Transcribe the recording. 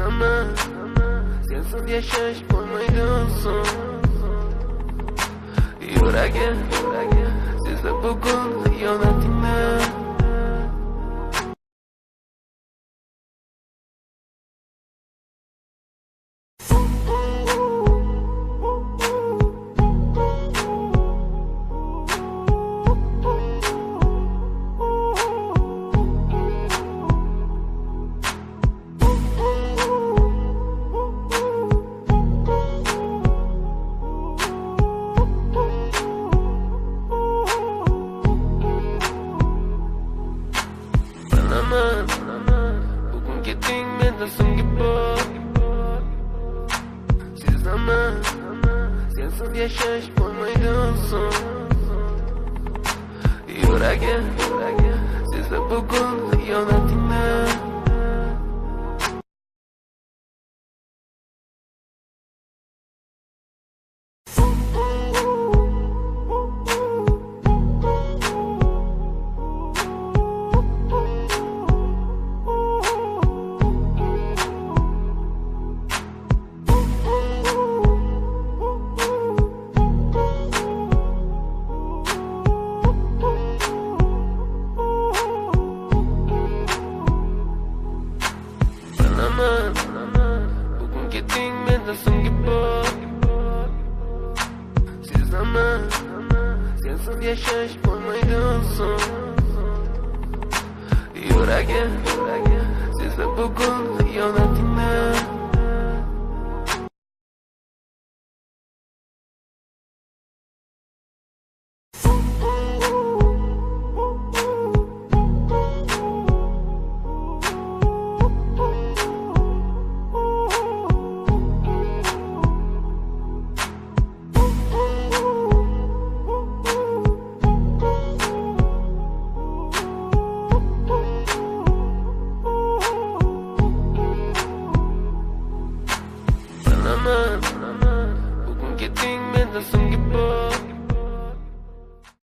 zaman sensiz yashash bo'lmaydi oson. Yuragim sezdi bugun xiyonatingni. Bugun keting menda so'nggi bor. Sezaman sensiz yashash bo'lmaydi oson. Yuragim sezdi bugun xiyonatingni. Bugun keting menda so'nggi bor. Sezaman sensiz yashash bo'lmaydi oson. Yuragim sezdi bugun xiyonatingni.